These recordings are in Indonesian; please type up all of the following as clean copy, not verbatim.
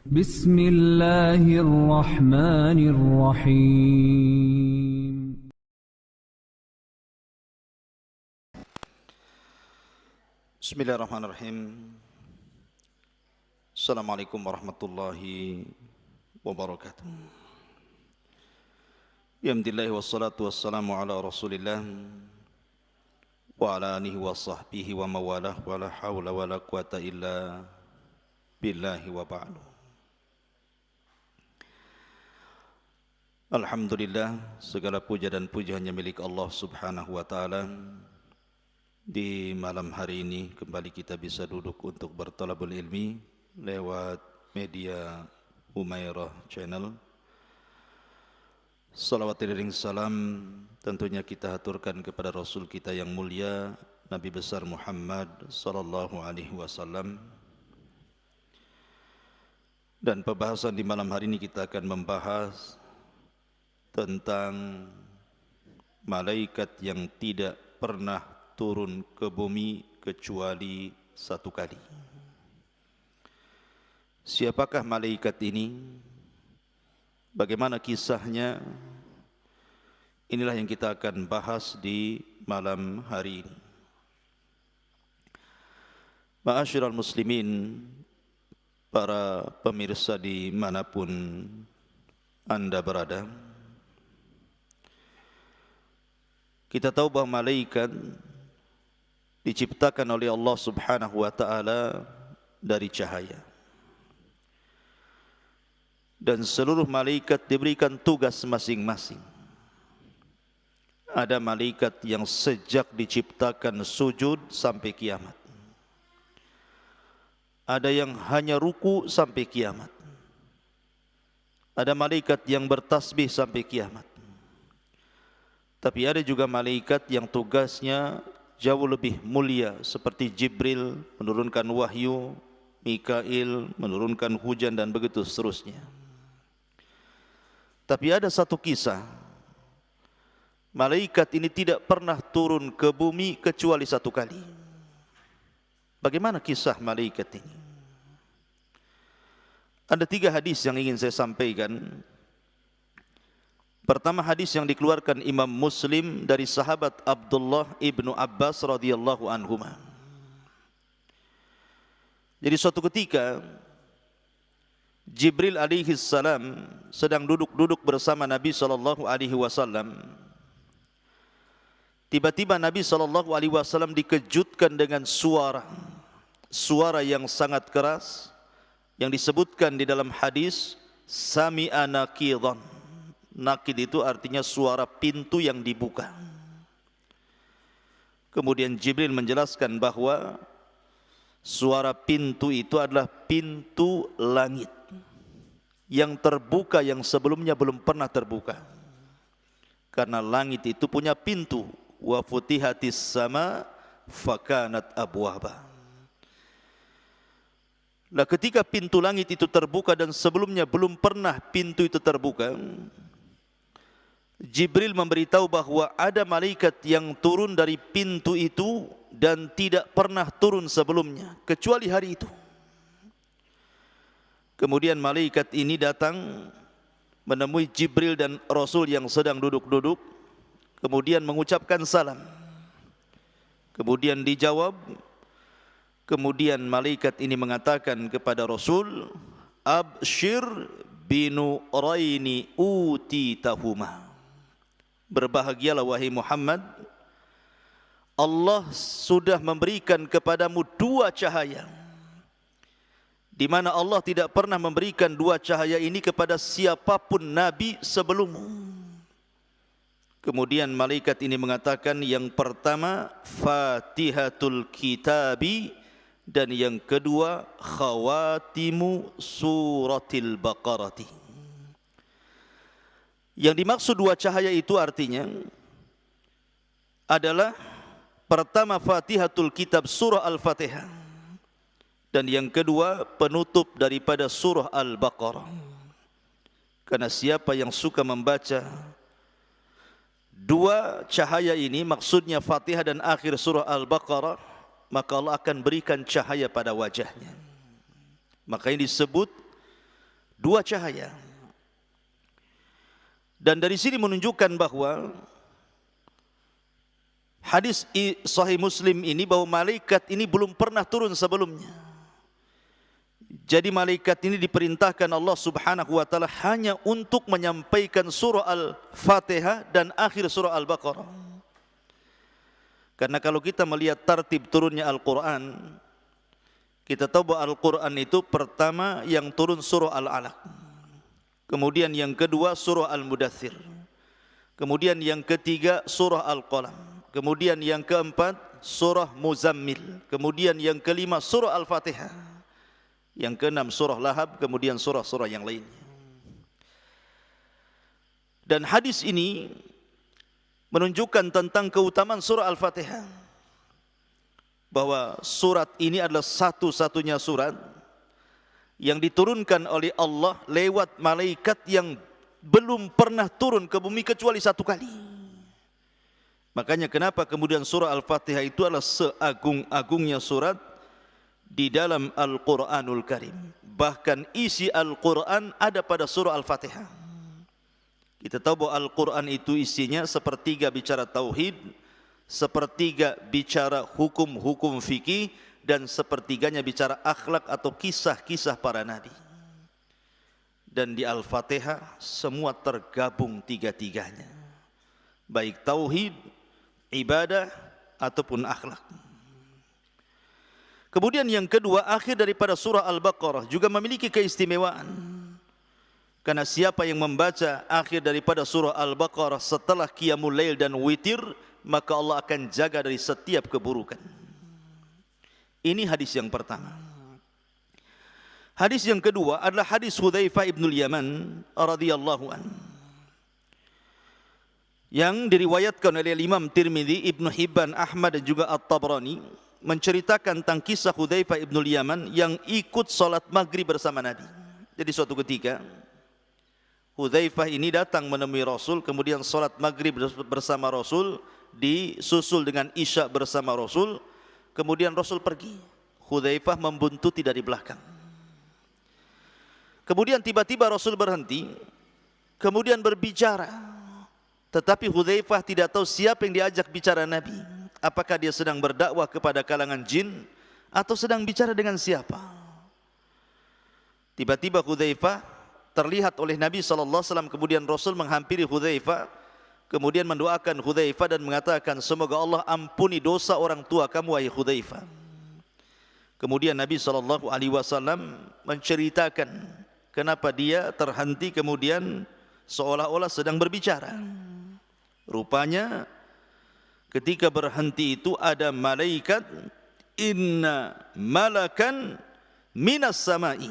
بسم الله الرحمن الرحيم. Bismillahirrahmanirrahim. Assalamualaikum warahmatullahi wabarakatuh. Alhamdulillah wassalatu wassalamu ala rasulillah wa ala alihi wa sahbihi wa mawalah wa la hawla wa la quwata illa billahi wa ba'du. Alhamdulillah, segala puja dan puji hanya milik Allah subhanahu wa ta'ala. Di malam hari ini kembali kita bisa duduk untuk bertalabul ilmi lewat media Humairah Channel. Salawat dan salam tentunya kita haturkan kepada Rasul kita yang mulia, Nabi besar Muhammad sallallahu alaihi wasallam. Dan pembahasan di malam hari ini kita akan membahas tentang malaikat yang tidak pernah turun ke bumi kecuali satu kali. Siapakah malaikat ini? Bagaimana kisahnya? Inilah yang kita akan bahas di malam hari ini. Ma'asyiral muslimin, para pemirsa dimanapun Anda berada, kita tahu bahwa malaikat diciptakan oleh Allah subhanahu wa ta'ala dari cahaya. Dan seluruh malaikat diberikan tugas masing-masing. Ada malaikat yang sejak diciptakan sujud sampai kiamat. Ada yang hanya ruku sampai kiamat. Ada malaikat yang bertasbih sampai kiamat. Tapi ada juga malaikat yang tugasnya jauh lebih mulia, seperti Jibril menurunkan wahyu, Mikail menurunkan hujan, dan begitu seterusnya. Tapi ada satu kisah, malaikat ini tidak pernah turun ke bumi kecuali satu kali. Bagaimana kisah malaikat ini? Ada 3 hadis yang ingin saya sampaikan. Pertama, hadis yang dikeluarkan Imam Muslim dari sahabat Abdullah ibnu Abbas radhiyallahu anhuma. Jadi suatu ketika Jibril alaihi salam sedang duduk-duduk bersama Nabi sallallahu alaihi wasallam. Tiba-tiba Nabi sallallahu alaihi wasallam dikejutkan dengan suara yang sangat keras yang disebutkan di dalam hadis sami'a naqidan. Nakid itu artinya suara pintu yang dibuka. Kemudian Jibril menjelaskan bahwa suara pintu itu adalah pintu langit yang terbuka, yang sebelumnya belum pernah terbuka. Karena langit itu punya pintu. Wa futihatis sama fakanat abwaba. Nah, ketika pintu langit itu terbuka dan sebelumnya belum pernah pintu itu terbuka, Jibril memberitahu bahwa ada malaikat yang turun dari pintu itu dan tidak pernah turun sebelumnya kecuali hari itu. Kemudian malaikat ini datang menemui Jibril dan Rasul yang sedang duduk-duduk, kemudian mengucapkan salam. Kemudian dijawab. Kemudian malaikat ini mengatakan kepada Rasul, "Abshir binuraini utitahuma." Berbahagialah wahai Muhammad, Allah sudah memberikan kepadamu 2 cahaya, di mana Allah tidak pernah memberikan 2 cahaya ini kepada siapapun nabi sebelummu. Kemudian malaikat ini mengatakan, yang pertama Fatihatul Kitabi, dan yang kedua Khawatimu Suratil Baqarati. Yang dimaksud 2 cahaya itu artinya adalah pertama Fatihatul Kitab surah Al-Fatihah, dan yang kedua penutup daripada surah Al-Baqarah. Karena siapa yang suka membaca 2 cahaya ini, maksudnya Fatihah dan akhir surah Al-Baqarah, maka Allah akan berikan cahaya pada wajahnya. Makanya disebut dua cahaya. Dan dari sini menunjukkan bahwa hadis Sahih Muslim ini bahwa malaikat ini belum pernah turun sebelumnya. Jadi malaikat ini diperintahkan Allah Subhanahu wa taala hanya untuk menyampaikan surah Al-Fatihah dan akhir surah Al-Baqarah. Karena kalau kita melihat tartib turunnya Al-Quran, kita tahu bahwa Al-Quran itu pertama yang turun surah Al-Alaq, kemudian yang kedua surah Al-Mudaththir, kemudian yang ketiga surah Al-Qalam, kemudian yang keempat surah Muzammil, kemudian yang kelima surah Al-Fatihah, yang keenam surah Lahab, kemudian surah-surah yang lainnya. Dan hadis ini menunjukkan tentang keutamaan surah Al-Fatihah, bahwa surat ini adalah satu-satunya surat yang diturunkan oleh Allah lewat malaikat yang belum pernah turun ke bumi kecuali satu kali. Makanya kenapa kemudian surah Al-Fatihah itu adalah seagung-agungnya surat di dalam Al-Quranul Karim. Bahkan isi Al-Quran ada pada surah Al-Fatihah. Kita tahu bahwa Al-Quran itu isinya sepertiga bicara tauhid, sepertiga bicara hukum-hukum fikih, dan sepertiganya bicara akhlak atau kisah-kisah para nabi. Dan di Al-Fatihah semua tergabung tiga-tiganya, baik tauhid, ibadah, ataupun akhlak. Kemudian yang kedua, akhir daripada surah Al-Baqarah juga memiliki keistimewaan. Karena siapa yang membaca akhir daripada surah Al-Baqarah setelah qiyamul lail dan witir, maka Allah akan jaga dari setiap keburukan. Ini hadis yang pertama. Hadis yang kedua adalah hadis Hudzaifah ibn Yaman radhiyallahu an, yang diriwayatkan oleh Imam Tirmidzi, Ibnu Hibban, Ahmad dan juga At-Tabrani, menceritakan tentang kisah Hudzaifah ibn Yaman yang ikut salat maghrib bersama Nabi. Jadi suatu ketika Hudzaifah ini datang menemui Rasul, kemudian salat maghrib bersama Rasul, disusul dengan isya bersama Rasul, kemudian Rasul pergi. Hudzaifah membuntuti dari belakang. Kemudian tiba-tiba Rasul berhenti, kemudian berbicara. Tetapi Hudzaifah tidak tahu siapa yang diajak bicara Nabi. Apakah dia sedang berdakwah kepada kalangan jin atau sedang bicara dengan siapa? Tiba-tiba Hudzaifah terlihat oleh Nabi SAW, kemudian Rasul menghampiri Hudzaifah, kemudian mendoakan Hudzaifah dan mengatakan, semoga Allah ampuni dosa orang tua kamu, wahai Hudzaifah. Kemudian Nabi SAW menceritakan kenapa dia terhenti, kemudian seolah-olah sedang berbicara. Rupanya ketika berhenti itu ada malaikat, inna malakan minas samai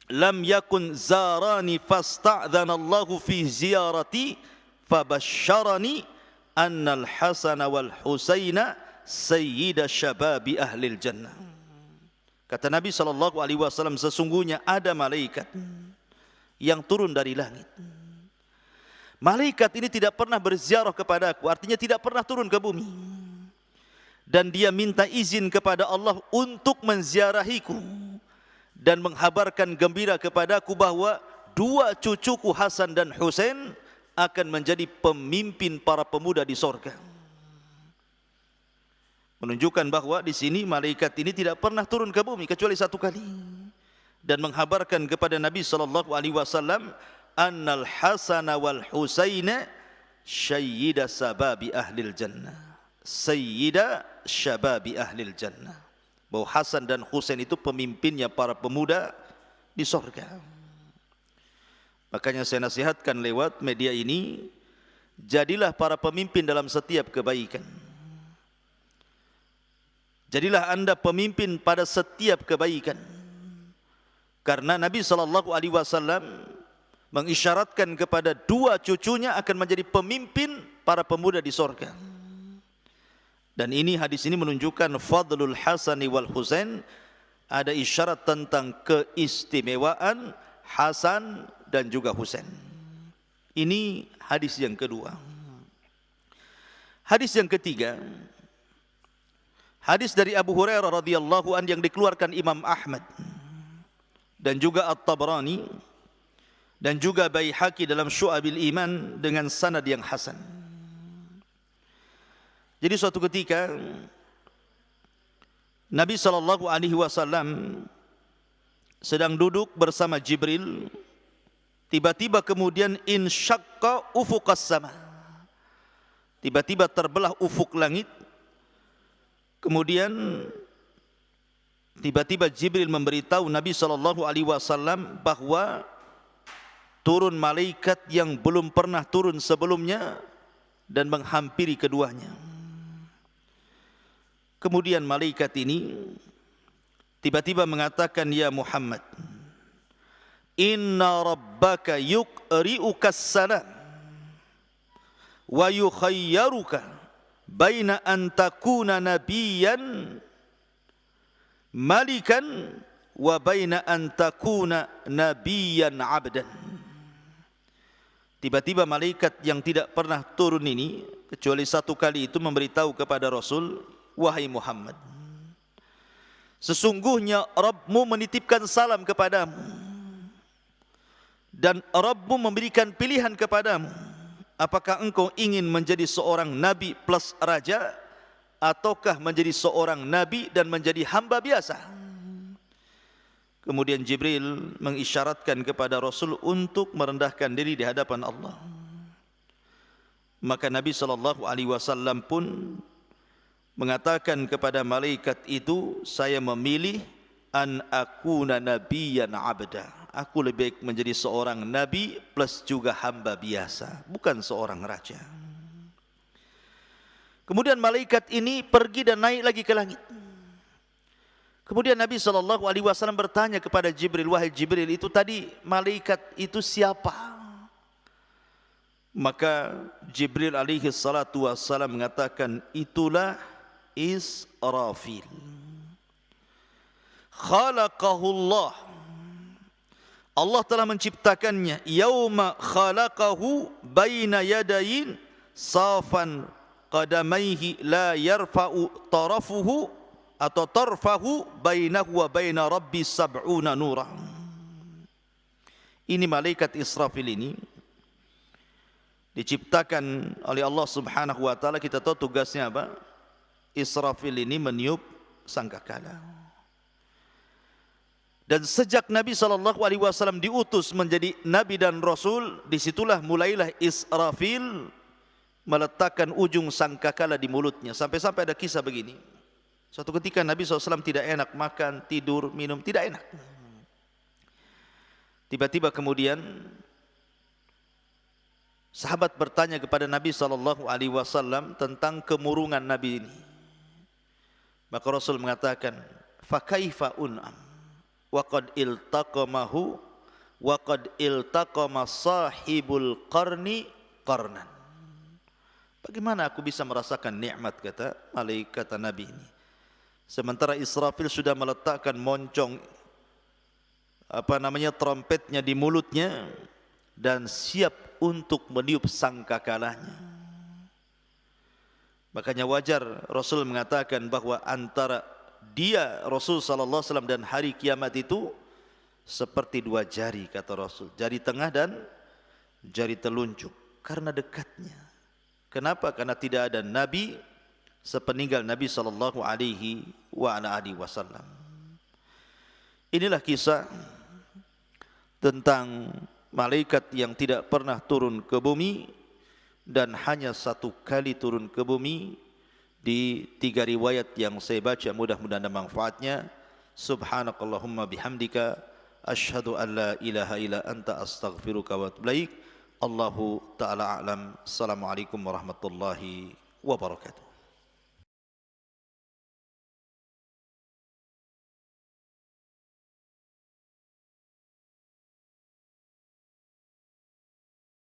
lam yakun zarani fasta'dzana Allahu fi ziyarati fabasyarani annal Hasana wal Husaina sayyida syababi ahlil jannah. Kata Nabi SAW, sesungguhnya ada malaikat yang turun dari langit. Malaikat ini tidak pernah berziarah kepadaku, artinya tidak pernah turun ke bumi. Dan dia minta izin kepada Allah untuk menziarahiku dan menghabarkan gembira kepadaku bahwa dua cucuku Hasan dan Husain akan menjadi pemimpin para pemuda di sorga. Menunjukkan bahwa di sini malaikat ini tidak pernah turun ke bumi kecuali satu kali, dan menghabarkan kepada Nabi SAW, annal Hasana wal Husaina sayyida sababi ahlil jannah, sayyida syababi ahlil jannah, bahwa Hasan dan Husain itu pemimpinnya para pemuda di sorga. Makanya saya nasihatkan lewat media ini, jadilah para pemimpin dalam setiap kebaikan. Jadilah anda pemimpin pada setiap kebaikan. Karena Nabi SAW mengisyaratkan kepada dua cucunya akan menjadi pemimpin para pemuda di sorga. Dan ini, hadis ini menunjukkan fadlul Hasani wal Husain, ada isyarat tentang keistimewaan Hasan dan juga Husain. Ini hadis yang kedua. Hadis yang ketiga, hadis dari Abu Hurairah radhiyallahu an yang dikeluarkan Imam Ahmad dan juga At-Tabrani dan juga Baihaqi dalam Syu'abil Iman dengan sanad yang hasan. Jadi suatu ketika Nabi SAW sedang duduk bersama Jibril, tiba-tiba kemudian insyaqqa ufuqas sama, tiba-tiba terbelah ufuk langit. Kemudian tiba-tiba Jibril memberitahu Nabi SAW bahwa turun malaikat yang belum pernah turun sebelumnya dan menghampiri keduanya. Kemudian malaikat ini tiba-tiba mengatakan, ya Muhammad, inna rabbaka yuqri'ukas salam wa yukhayyaruka baina an takuna nabiyyan malikan wa baina an takuna nabiyyan abdan. Tiba-tiba malaikat yang tidak pernah turun ini kecuali satu kali itu memberitahu kepada Rasul, wahai Muhammad, sesungguhnya Rabbmu menitipkan salam kepadamu dan Rabbmu memberikan pilihan kepadamu. Apakah engkau ingin menjadi seorang nabi plus raja, ataukah menjadi seorang nabi dan menjadi hamba biasa? Kemudian Jibril mengisyaratkan kepada Rasul untuk merendahkan diri di hadapan Allah. Maka Nabi SAW pun mengatakan kepada malaikat itu, saya memilih an akuna nabiyyan abda. Aku lebih baik menjadi seorang nabi plus juga hamba biasa, bukan seorang raja. Kemudian malaikat ini pergi dan naik lagi ke langit. Kemudian Nabi SAW bertanya kepada Jibril, wahai Jibril, itu tadi malaikat itu siapa? Maka Jibril alaihi salatu wassalam mengatakan, itulah Israfil. Khalaqahullah, Allah telah menciptakannya. Yauma khalaqahu baina yadayin safan qadamaihi la yarfa'u tarafuhu atau tarfahu bainahu wa baina rabbi sab'una nura. Ini malaikat Israfil ini diciptakan oleh Allah Subhanahu wa taala. Kita tahu tugasnya apa? Israfil ini meniup sangkakala. Dan sejak Nabi SAW diutus menjadi Nabi dan Rasul, disitulah mulailah Israfil meletakkan ujung sangkakala di mulutnya. Sampai-sampai ada kisah begini. Suatu ketika Nabi SAW tidak enak makan, tidur, minum, tidak enak. Tiba-tiba kemudian sahabat bertanya kepada Nabi SAW tentang kemurungan Nabi ini. Maka Rasul mengatakan, fakaifa un'am wa qad iltaqamahu wa qad iltaqama sahibul qarni qarnan. Bagaimana aku bisa merasakan nikmat, kata malaikat Nabi ini, sementara Israfil sudah meletakkan moncong trompetnya di mulutnya dan siap untuk meniup sangkakalanya. Makanya wajar Rasul mengatakan bahwa antara dia Rasul sallallahu alaihi wasallam dan hari kiamat itu seperti dua jari, kata Rasul, jari tengah dan jari telunjuk, karena dekatnya. Kenapa? Karena tidak ada nabi sepeninggal Nabi sallallahu alaihi wasallam. Inilah kisah tentang malaikat yang tidak pernah turun ke bumi dan hanya satu kali turun ke bumi di 3 riwayat yang saya baca. Mudah-mudahan ada manfaatnya. Subhanakallahumma bihamdika asyhadu an la ilaha illa anta astaghfiruka wa atubu ilaik. Allahu ta'ala a'lam. Assalamualaikum warahmatullahi wabarakatuh.